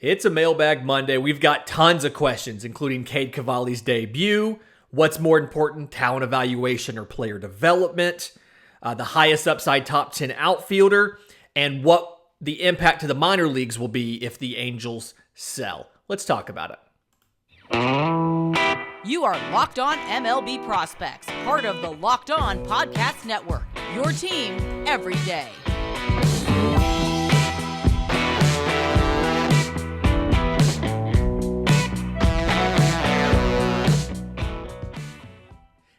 It's a Mailbag Monday. We've got tons of questions, including Cade Cavalli's debut, what's more important, talent evaluation or player development, the highest upside top 10 outfielder, and what the impact to the minor leagues will be if the Angels sell. Let's talk about it. You are Locked On MLB Prospects, part of the Locked On Podcast Network, your team every day.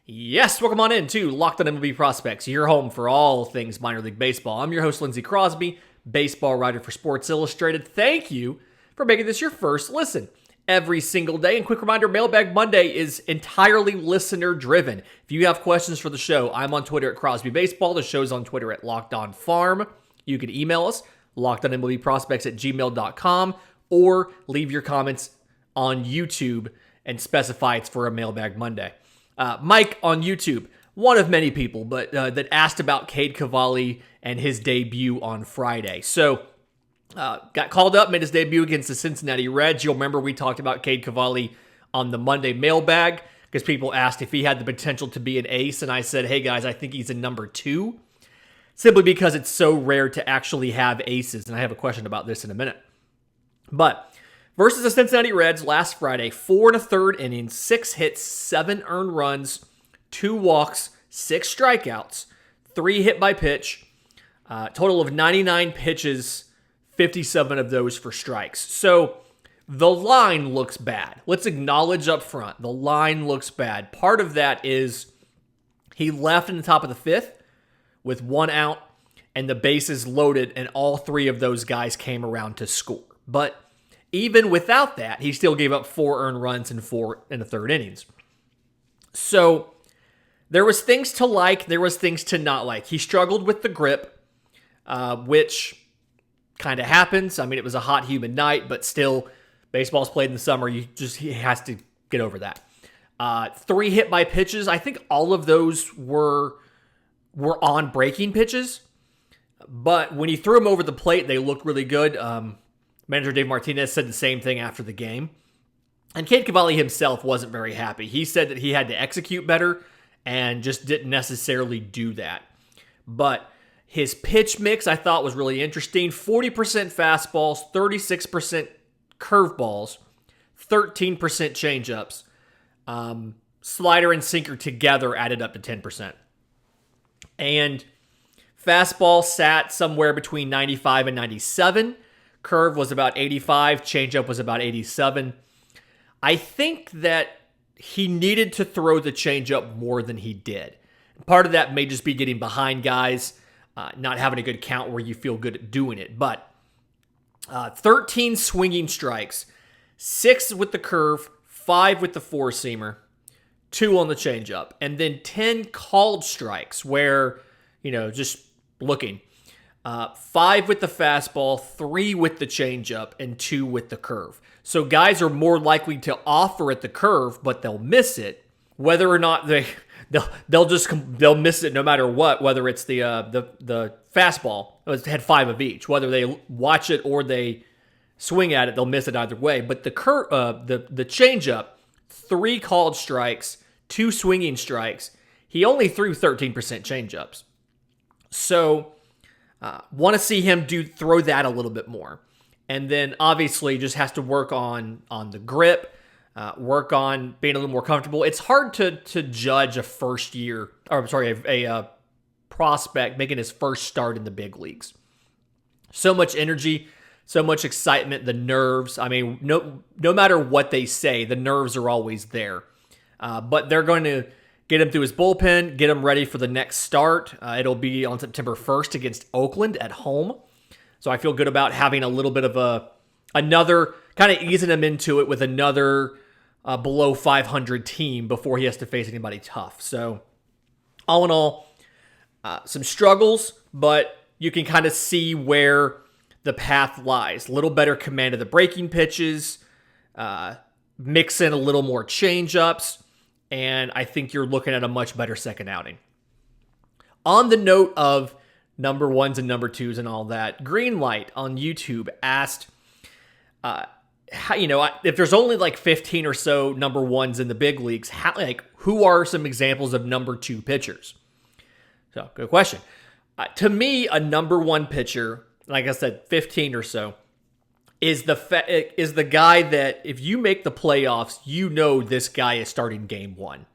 Yes, welcome on in to Locked On MLB Prospects, your home for all things minor league baseball. I'm your host, Lindsey Crosby, baseball writer for Sports Illustrated. Thank you for making this your first listen every single day. And quick reminder, Mailbag Monday is entirely listener-driven. If you have questions for the show, I'm on Twitter at Crosby Baseball. The show's on Twitter at Locked On Farm. You can email us, lockedonmlbprospects@gmail.com, or leave your comments on YouTube and specify it's for a Mailbag Monday. Mike on YouTube, one of many people, but that asked about Cade Cavalli and his debut on Friday. So, got called up, made his debut against the Cincinnati Reds. You'll remember we talked about Cade Cavalli on the Monday Mailbag because people asked if he had the potential to be an ace, and I said, hey guys, I think he's a number 2, simply because it's so rare to actually have aces, and I have a question about this in a minute. But versus the Cincinnati Reds last Friday, 4 1/3 innings, 6 hits, 7 earned runs, 2 walks, 6 strikeouts, 3 hit by pitch, total of 99 pitches, 57 of those for strikes. So the line looks bad. Let's acknowledge up front, the line looks bad. Part of that is he left in the top of the 5th with 1 out and the bases loaded, and all 3 of those guys came around to score. But even without that, he still gave up 4 earned runs in 4 1/3 innings. So there was things to like, there was things to not like. He struggled with the grip, which kind of happens. I mean, it was a hot, humid night, but still, baseball's played in the summer. He has to get over that. 3 hit by pitches. I think all of those were on breaking pitches, but when he threw them over the plate, they looked really good. Manager Dave Martinez said the same thing after the game. And Cade Cavalli himself wasn't very happy. He said that he had to execute better and just didn't necessarily do that. But his pitch mix I thought was really interesting. 40% fastballs, 36% curveballs, 13% changeups. Slider and sinker together added up to 10%. And fastball sat somewhere between 95 and 97. Curve was about 85, changeup was about 87. I think that he needed to throw the changeup more than he did. Part of that may just be getting behind guys, not having a good count where you feel good at doing it. But 13 swinging strikes, 6 with the curve, 5 with the four-seamer, 2 on the changeup, and then 10 called strikes where, just looking. 5 with the fastball, 3 with the changeup, and 2 with the curve. So guys are more likely to offer at the curve, but they'll miss it. Whether or not they'll miss it no matter what. Whether it's the fastball, it had 5 of each. Whether they watch it or they swing at it, they'll miss it either way. But the changeup, 3 called strikes, 2 swinging strikes. He only threw 13% changeups. So want to see him throw that a little bit more. And then obviously just has to work on the grip, work on being a little more comfortable. It's hard to judge a prospect making his first start in the big leagues. So much energy, so much excitement, the nerves. I mean, no matter what they say, the nerves are always there. But they're going to get him through his bullpen, get him ready for the next start. It'll be on September 1st against Oakland at home. So I feel good about having a little bit of another, kind of easing him into it with another below 500 team before he has to face anybody tough. So all in all, some struggles, but you can kind of see where the path lies. A little better command of the breaking pitches, mix in a little more change-ups, and I think you're looking at a much better second outing. On the note of number 1s and number 2s and all that, Greenlight on YouTube asked, if there's only like 15 or so number ones in the big leagues, who are some examples of number two pitchers? So, good question. To me, a number one pitcher, like I said, 15 or so, is the guy that if you make the playoffs, you know this guy is starting game one.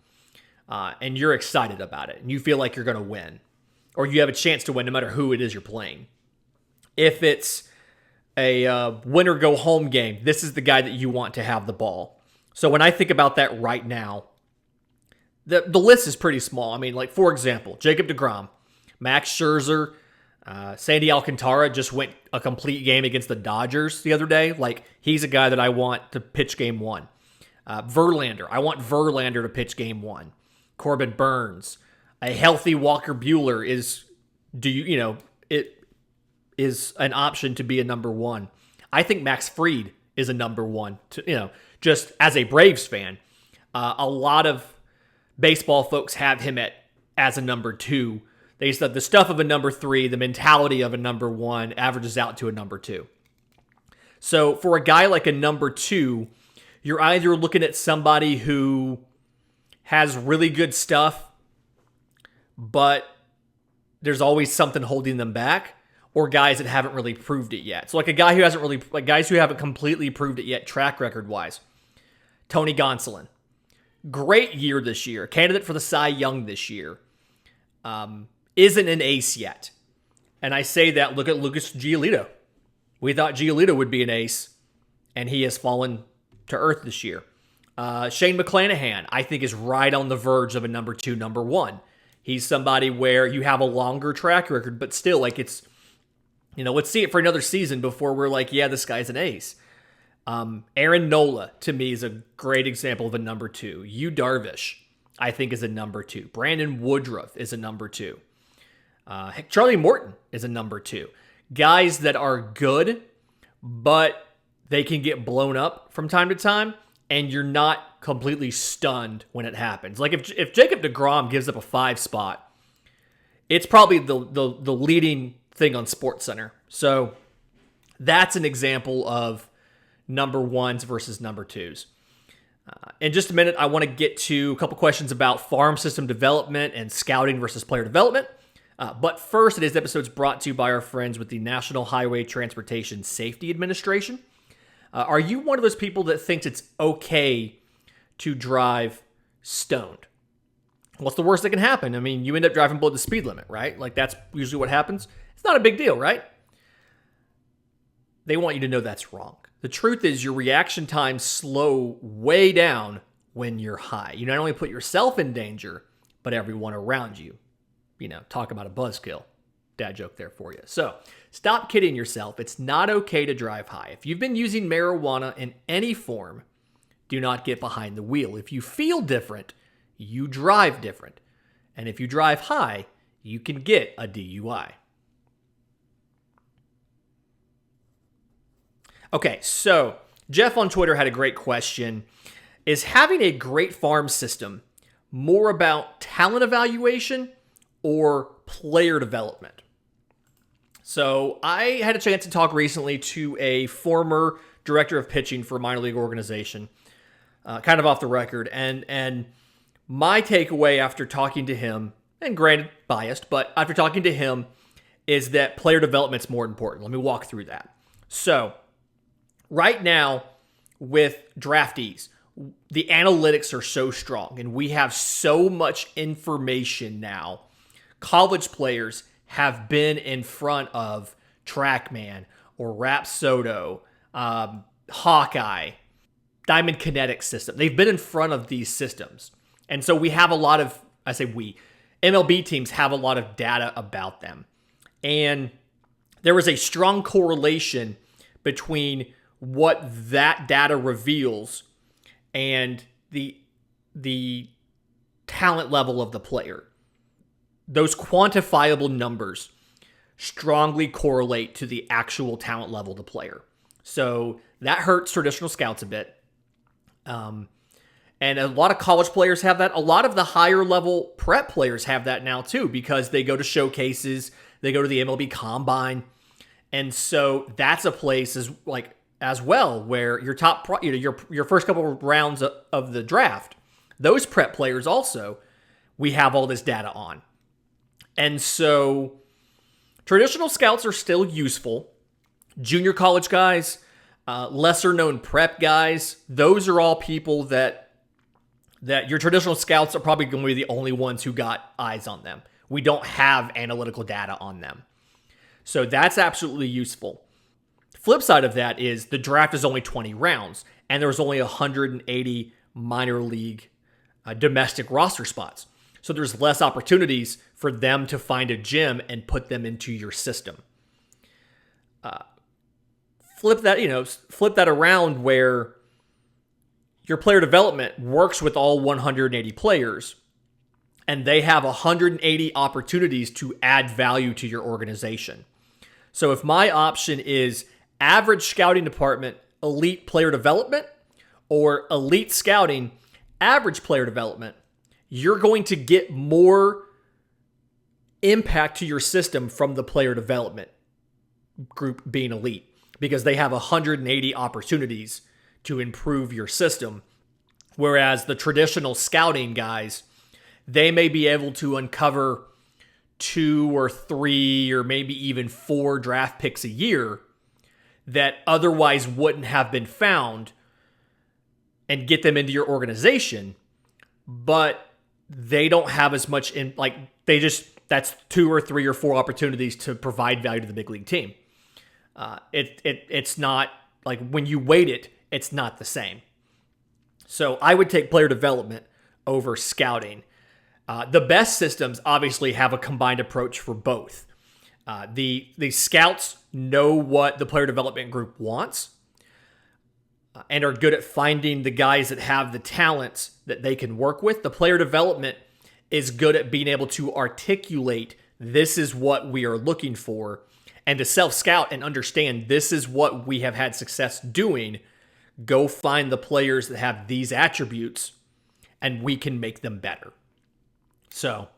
And you're excited about it, and you feel like you're going to win, or you have a chance to win no matter who it is you're playing. If it's a win or go home game, this is the guy that you want to have the ball. So when I think about that right now, the list is pretty small. I mean, like, for example, Jacob deGrom, Max Scherzer, Sandy Alcantara just went a complete game against the Dodgers the other day. Like, he's a guy that I want to pitch game one. Verlander, I want Verlander to pitch game one. Corbin Burns, a healthy Walker Buehler it is an option to be a number one. I think Max Fried is a number one. Just as a Braves fan, a lot of baseball folks have him as a number two. They said the stuff of a number three, the mentality of a number one averages out to a number two. So for a guy like a number two, you're either looking at somebody who has really good stuff, but there's always something holding them back, or guys that haven't really proved it yet. So like guys who haven't completely proved it yet track record wise. Tony Gonzalon. Great year this year. Candidate for the Cy Young this year. Isn't an ace yet. And I say that, look at Lucas Giolito. We thought Giolito would be an ace, and he has fallen to earth this year. Shane McClanahan, I think, is right on the verge of a number two, number one. He's somebody where you have a longer track record, but still, like, it's, let's see it for another season before we're like, yeah, this guy's an ace. Aaron Nola, to me, is a great example of a number two. Yu Darvish, I think, is a number two. Brandon Woodruff is a number two. Charlie Morton is a number two. Guys that are good, but they can get blown up from time to time, and you're not completely stunned when it happens. Like if Jacob deGrom gives up a 5 spot, it's probably the leading thing on SportsCenter. So that's an example of number ones versus number twos. In just a minute, I want to get to a couple questions about farm system development and scouting versus player development. But first, today's episode is brought to you by our friends with the National Highway Transportation Safety Administration. Are you one of those people that thinks it's okay to drive stoned? What's the worst that can happen? I mean, you end up driving below the speed limit, right? Like, that's usually what happens. It's not a big deal, right? They want you to know that's wrong. The truth is your reaction times slow way down when you're high. You not only put yourself in danger, but everyone around you. Talk about a buzzkill. Dad joke there for you. So stop kidding yourself. It's not okay to drive high. If you've been using marijuana in any form, do not get behind the wheel. If you feel different, you drive different. And if you drive high, you can get a DUI. Okay, so Jeff on Twitter had a great question. Is having a great farm system more about talent evaluation or player development? So I had a chance to talk recently to a former director of pitching for a minor league organization, kind of off the record. And my takeaway after talking to him, and granted biased, but after talking to him, is that player development's more important. Let me walk through that. So right now with draftees, the analytics are so strong and we have so much information now. College players have been in front of TrackMan or Rapsodo, Hawkeye, Diamond Kinetic system. They've been in front of these systems. And so we have a lot of, MLB teams have a lot of data about them. And there is a strong correlation between what that data reveals and the talent level of the player. Those quantifiable numbers strongly correlate to the actual talent level of the player. So that hurts traditional scouts a bit. And a lot of college players have that. A lot of the higher level prep players have that now too, because they go to showcases, they go to the MLB Combine. And so that's a place as well, where your your first couple of rounds of the draft, those prep players also, we have all this data on. And so traditional scouts are still useful. Junior college guys, lesser known prep guys, those are all people that your traditional scouts are probably going to be the only ones who got eyes on them. We don't have analytical data on them. So that's absolutely useful. Flip side of that is the draft is only 20 rounds, and there's only 180 minor league domestic roster spots. So there's less opportunities for them to find a gem and put them into your system. Flip that around where your player development works with all 180 players, and they have 180 opportunities to add value to your organization. So if my option is average scouting department, elite player development, or elite scouting, average player development, you're going to get more impact to your system from the player development group being elite, because they have 180 opportunities to improve your system. Whereas the traditional scouting guys, they may be able to uncover 2 or 3 or maybe even 4 draft picks a year that otherwise wouldn't have been found and get them into your organization, but they don't have as much that's 2 or 3 or 4 opportunities to provide value to the big league team. It's not like when you weight it, it's not the same. So I would take player development over scouting. The best systems obviously have a combined approach for both. The scouts know what the player development group wants and are good at finding the guys that have the talents that they can work with. The player development is good at being able to articulate, this is what we are looking for, and to self-scout and understand this is what we have had success doing. Go find the players that have these attributes, and we can make them better. So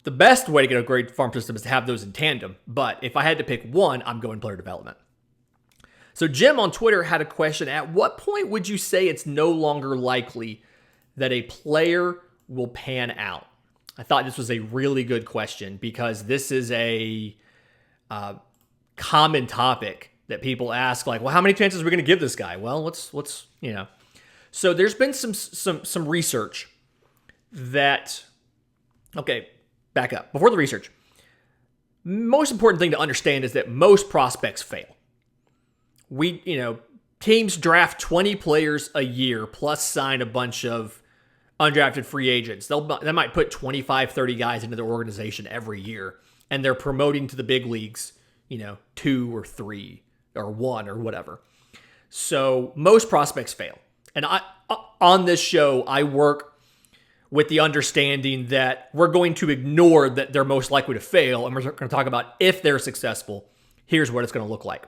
the best way to get a great farm system is to have those in tandem. But if I had to pick one, I'm going player development. So Jim on Twitter had a question. At what point would you say it's no longer likely that a player will pan out? I thought this was a really good question because this is a common topic that people ask, like, well, how many chances are we going to give this guy? Well, let's So there's been some research that, okay, back up. Before the research, most important thing to understand is that most prospects fail. Teams draft 20 players a year plus sign a bunch of undrafted free agents. They might put 25, 30 guys into their organization every year, and they're promoting to the big leagues, 2 or 3 or 1 or whatever. So most prospects fail. And on this show, I work with the understanding that we're going to ignore that they're most likely to fail, and we're going to talk about if they're successful, here's what it's going to look like.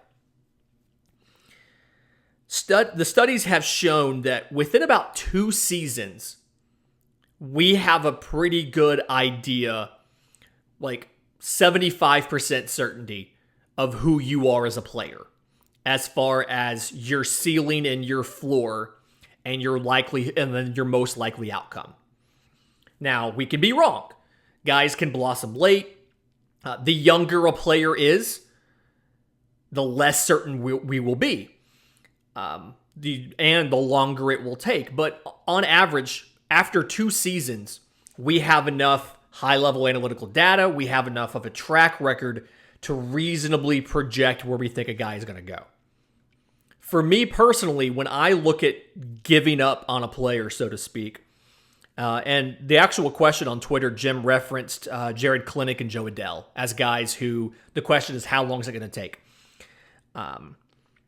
The studies have shown that within about 2 seasons, we have a pretty good idea, like 75% certainty of who you are as a player, as far as your ceiling and your floor and then your most likely outcome. Now, we can be wrong. Guys can blossom late. The younger a player is, the less certain we will be. And the longer it will take. But on average, after 2 seasons, we have enough high-level analytical data. We have enough of a track record to reasonably project where we think a guy is going to go. For me personally, when I look at giving up on a player, so to speak, and the actual question on Twitter, Jim referenced Jared Klinick and Joe Adell as guys who the question is, how long is it going to take?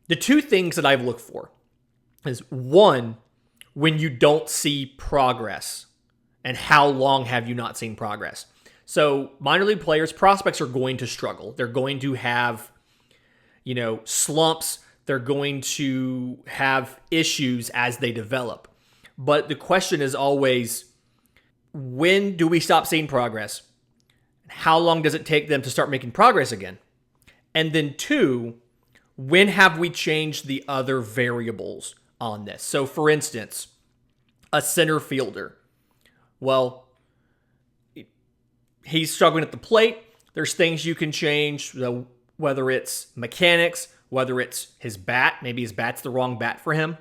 The 2 things that I've looked for is, one, when you don't see progress, and how long have you not seen progress? So minor league players, prospects are going to struggle. They're going to have, slumps. They're going to have issues as they develop. But the question is always, when do we stop seeing progress? How long does it take them to start making progress again? And then 2, when have we changed the other variables on this? So, for instance, a center fielder. Well, he's struggling at the plate. There's things you can change, whether it's mechanics, whether it's his bat. Maybe his bat's the wrong bat for him.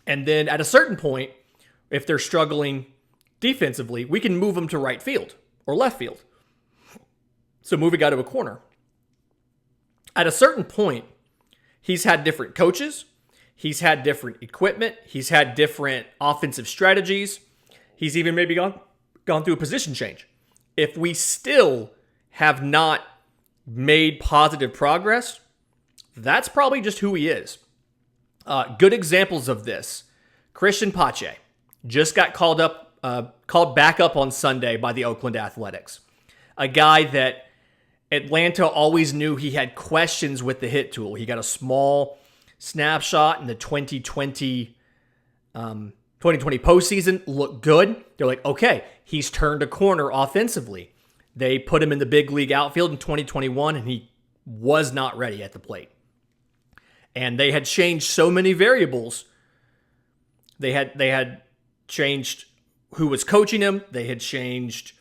And then at a certain point, if they're struggling defensively, we can move them to right field or left field. So move a guy to a corner. At a certain point, he's had different coaches. He's had different equipment. He's had different offensive strategies. He's even maybe gone through a position change. If we still have not made positive progress, that's probably just who he is. Good examples of this. Christian Pache just got called back up on Sunday by the Oakland Athletics. A guy that Atlanta always knew he had questions with the hit tool. He got a small snapshot in the 2020 postseason, looked good. They're like, okay, he's turned a corner offensively. They put him in the big league outfield in 2021, and he was not ready at the plate. And they had changed so many variables. They had changed who was coaching him. They had changed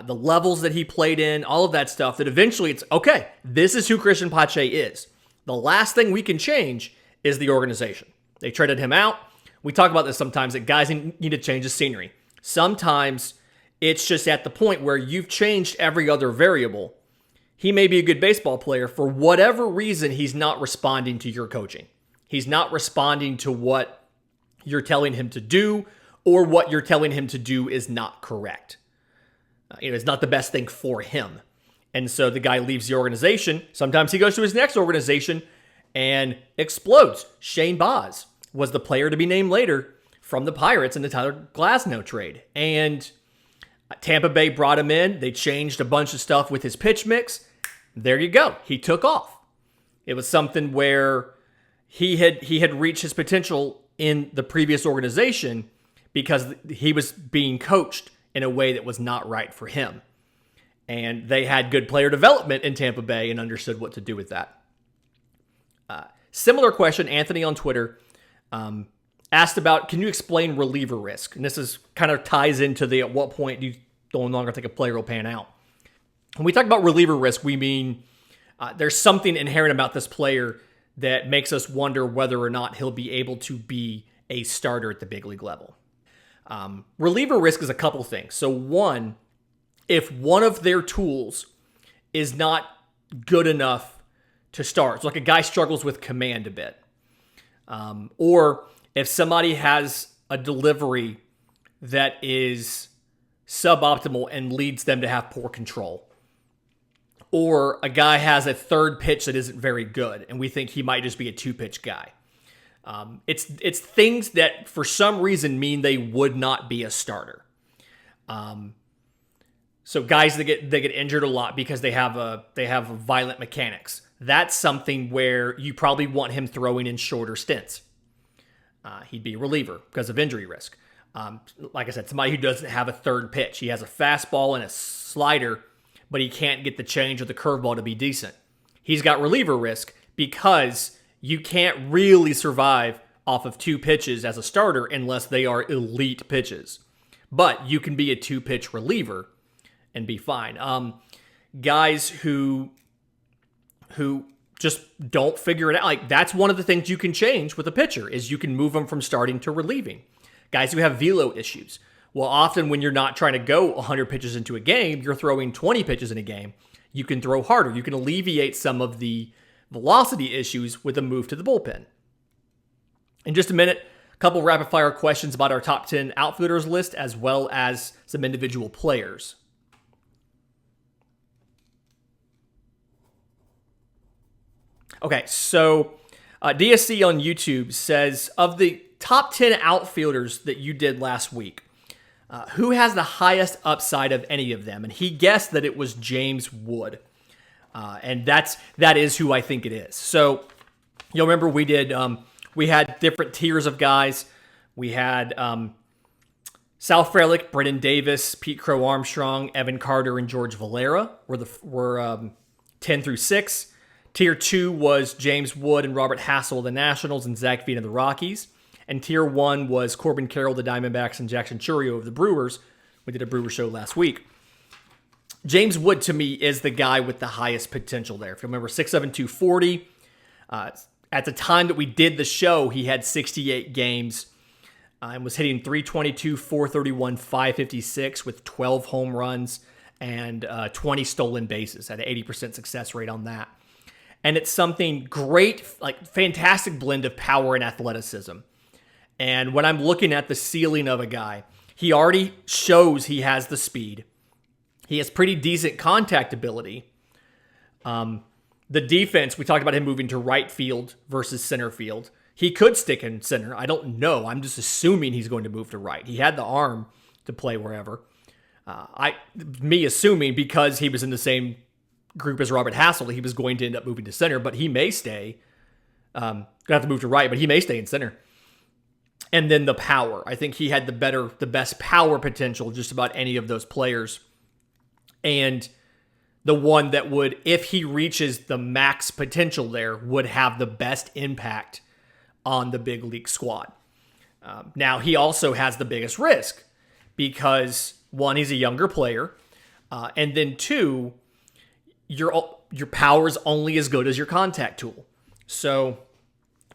the levels that he played in, all of that stuff, that eventually it's, okay, this is who Christian Pache is. The last thing we can change is the organization. They traded him out. We talk about this sometimes, that guys need to change the scenery. Sometimes it's just at the point where you've changed every other variable. He may be a good baseball player. For whatever reason, he's not responding to your coaching. He's not responding to what you're telling him to do, or what you're telling him to do is not correct. It's not the best thing for him. And so the guy leaves the organization. Sometimes he goes to his next organization and explodes. Shane Baz was the player to be named later from the Pirates in the Tyler Glasnow trade. And Tampa Bay brought him in. They changed a bunch of stuff with his pitch mix. There you go. He took off. It was something where he had reached his potential in the previous organization because he was being coached in a way that was not right for him. And they had good player development in Tampa Bay and understood what to do with that. Similar question, Anthony on Twitter asked about, can you explain reliever risk? And this is kind of ties into the, at what point do you no longer think a player will pan out? When we talk about reliever risk, we mean there's something inherent about this player that makes us wonder whether or not he'll be able to be a starter at the big league level. Reliever risk is a couple things. So one, if one of their tools is not good enough to start, so like a guy struggles with command a bit, or if somebody has a delivery that is suboptimal and leads them to have poor control, or a guy has a third pitch that isn't very good and we think he might just be a two-pitch guy. It's things that for some reason mean they would not be a starter. So guys that get injured a lot because they have violent mechanics. That's something where you probably want him throwing in shorter stints. He'd be a reliever because of injury risk. Like I said, somebody who doesn't have a third pitch. He has a fastball and a slider, but he can't get the change or the curveball to be decent. He's got reliever risk because you can't really survive off of two pitches as a starter unless they are elite pitches. But you can be a two-pitch reliever and be fine. Guys who just don't figure it out, like that's one of the things you can change with a pitcher is you can move them from starting to relieving. Guys who have velo issues. Well, often when you're not trying to go 100 pitches into a game, you're throwing 20 pitches in a game. You can throw harder. You can alleviate some of the velocity issues with a move to the bullpen. In just a minute, a couple rapid fire questions about our top 10 outfielders list, as well as some individual players. Okay, so DSC on YouTube says, of the top 10 outfielders that you did last week, who has the highest upside of any of them? And he guessed that it was James Wood. And that is who I think it is. So you'll remember we had different tiers of guys. We had Sal Frelick, Brendan Davis, Pete Crow Armstrong, Evan Carter, and George Valera were 10 through 6. Tier 2 was James Wood and Robert Hassell of the Nationals and Zach Veen of the Rockies. And Tier 1 was Corbin Carroll of the Diamondbacks and Jackson Chourio of the Brewers. We did a Brewer show last week. James Wood, to me, is the guy with the highest potential there. If you remember, 6'7", 240. At the time that we did the show, he had 68 games and was hitting .322, .431, .556 with 12 home runs and 20 stolen bases at an 80% success rate on that. And it's something great, like fantastic blend of power and athleticism. And when I'm looking at the ceiling of a guy, he already shows he has the speed. He has pretty decent contact ability. The defense, we talked about him moving to right field versus center field. He could stick in center. I don't know. I'm just assuming he's going to move to right. He had the arm to play wherever. Me assuming because he was in the same group as Robert Hassell, he was going to end up moving to center, but he may stay. Gonna have to move to right, but he may stay in center. And then the power. I think he had the best power potential just about any of those players. And the one that would, if he reaches the max potential there, would have the best impact on the big league squad. Now, he also has the biggest risk because, one, he's a younger player. And then two, your power is only as good as your contact tool. So,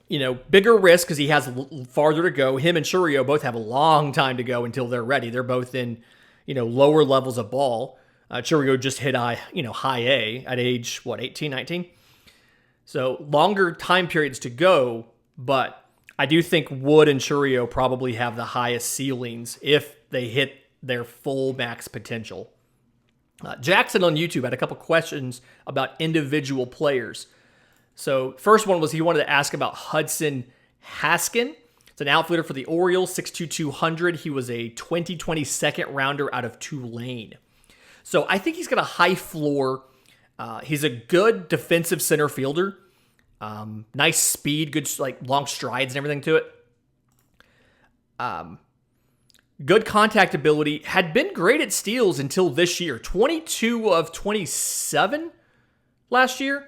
bigger risk because he has farther to go. Him and Chourio both have a long time to go until they're ready. They're both in, lower levels of ball. Chourio just hit high A at age, 18, 19? So longer time periods to go, but I do think Wood and Chourio probably have the highest ceilings if they hit their full max potential. Jackson on YouTube had a couple questions about individual players. So first one was he wanted to ask about Hudson Haskin. It's an outfielder for the Orioles, 6'2", 200. He was a 2020 second rounder out of Tulane. So I think he's got a high floor. He's a good defensive center fielder. Nice speed, good long strides and everything to it. Good contact ability. Had been great at steals until this year. 22 of 27 last year.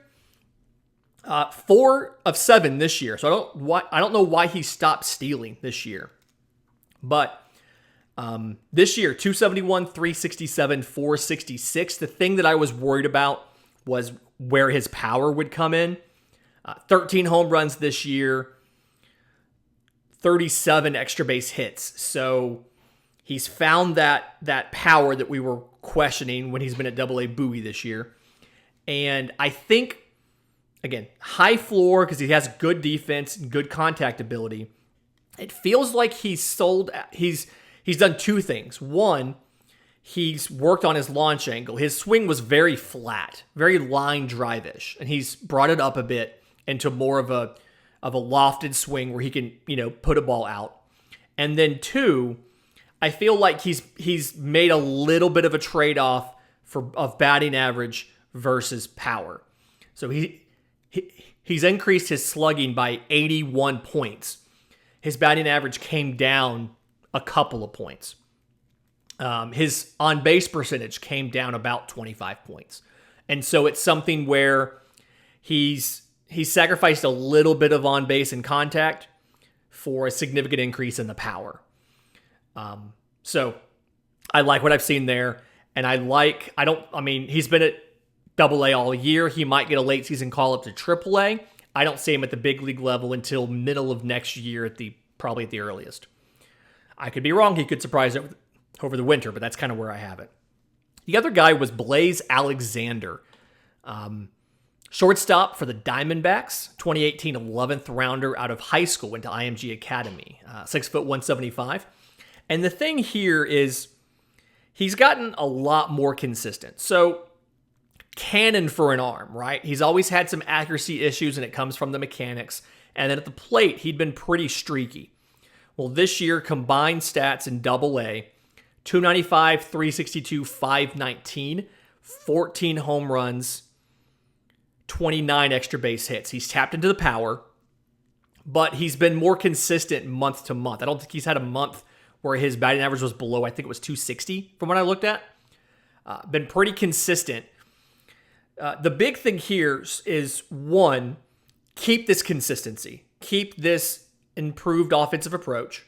4 of 7 this year. So I don't know why he stopped stealing this year. But this year, 271, 367, 466. The thing that I was worried about was where his power would come in. 13 home runs this year, 37 extra base hits. So he's found that power that we were questioning when he's been at AA Bowie this year. And I think, again, high floor because he has good defense and good contact ability. It feels like he's done two things. One, he's worked on his launch angle. His swing was very flat, very line drive-ish, and he's brought it up a bit into more of a lofted swing where he can, put a ball out. And then two, I feel like he's made a little bit of a trade-off of batting average versus power. So he's increased his slugging by 81 points. His batting average came down a couple of points. His on-base percentage came down about 25 points. And so it's something where he's sacrificed a little bit of on-base and contact for a significant increase in the power. So I like what I've seen there. And he's been at AA all year. He might get a late season call up to AAA. I don't see him at the big league level until middle of next year probably at the earliest. I could be wrong. He could surprise over the winter, but that's kind of where I have it. The other guy was Blaze Alexander. Shortstop for the Diamondbacks, 2018 11th rounder out of high school, went to IMG Academy, 6'1", 175. And the thing here is he's gotten a lot more consistent. So cannon for an arm, right? He's always had some accuracy issues, and it comes from the mechanics. And then at the plate, he'd been pretty streaky. Well, this year, combined stats in AA, 295, 362, 519, 14 home runs, 29 extra base hits. He's tapped into the power, but he's been more consistent month to month. I don't think he's had a month where his batting average was below, I think it was 260 from what I looked at. Been pretty consistent. The big thing here is, one, keep this consistency. Keep this improved offensive approach.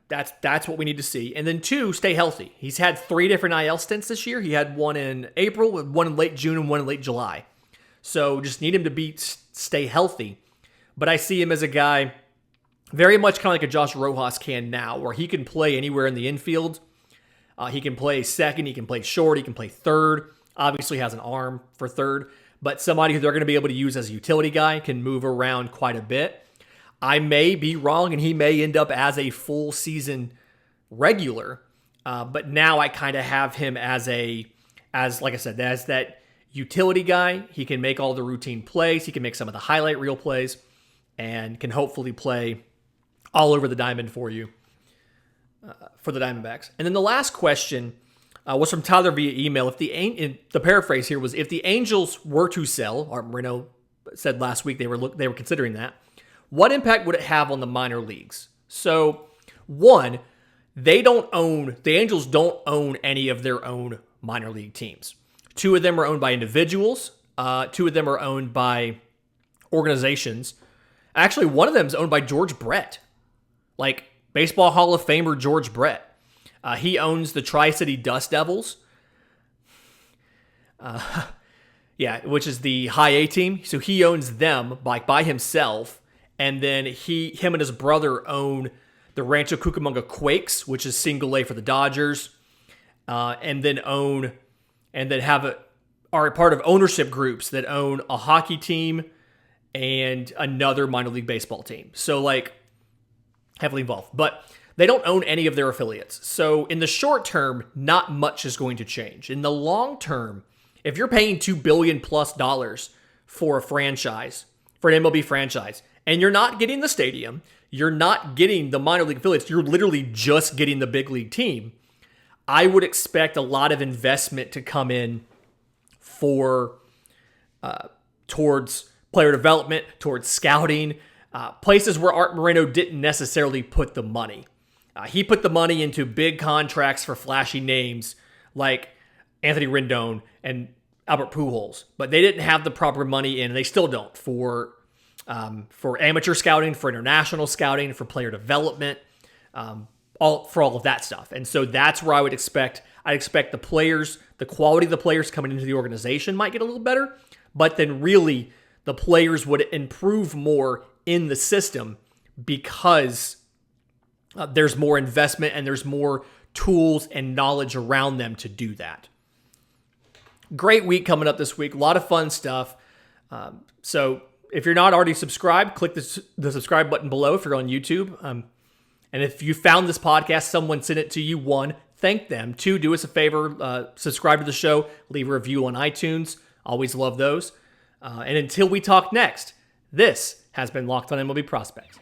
That's what we need to see. And then 2, stay healthy. He's had 3 different IL stints this year. He had one in April, one in late June, and one in late July. So just need him to stay healthy. But I see him as a guy very much kind of like a Josh Rojas can now, where he can play anywhere in the infield. He can play second, he can play short, he can play third. Obviously has an arm for third, but somebody who they're going to be able to use as a utility guy, can move around quite a bit. I may be wrong, and he may end up as a full season regular. But now I kind of have him as like I said, as that utility guy. He can make all the routine plays. He can make some of the highlight reel plays, and can hopefully play all over the diamond for you, for the Diamondbacks. And then the last question was from Tyler via email. The paraphrase here was, if the Angels were to sell, Art Moreno said last week they were considering that, what impact would it have on the minor leagues? So, one, the Angels don't own any of their own minor league teams. 2 of them are owned by individuals. 2 of them are owned by organizations. Actually, one of them is owned by George Brett, like Baseball Hall of Famer George Brett. He owns the Tri-City Dust Devils, which is the high A team. So he owns them by himself. And then him and his brother own the Rancho Cucamonga Quakes, which is single A for the Dodgers, are part of ownership groups that own a hockey team and another minor league baseball team. So like heavily involved, but they don't own any of their affiliates. So in the short term, not much is going to change. In the long term, if you're paying $2 billion plus for a franchise, for an MLB franchise, and you're not getting the stadium, you're not getting the minor league affiliates, you're literally just getting the big league team, I would expect a lot of investment to come in towards player development, towards scouting, places where Art Moreno didn't necessarily put the money. He put the money into big contracts for flashy names like Anthony Rendon and Albert Pujols, but they didn't have the proper money in, and they still don't, for amateur scouting, for international scouting, for player development, all of that stuff. And so that's where I'd expect the players, the quality of the players coming into the organization might get a little better, but then really the players would improve more in the system because there's more investment and there's more tools and knowledge around them to do that. Great week coming up this week. A lot of fun stuff. So if you're not already subscribed, click the subscribe button below if you're on YouTube. And if you found this podcast, someone sent it to you, 1, thank them. 2, do us a favor, subscribe to the show, leave a review on iTunes. Always love those. And until we talk next, this has been Locked on MLB Prospects.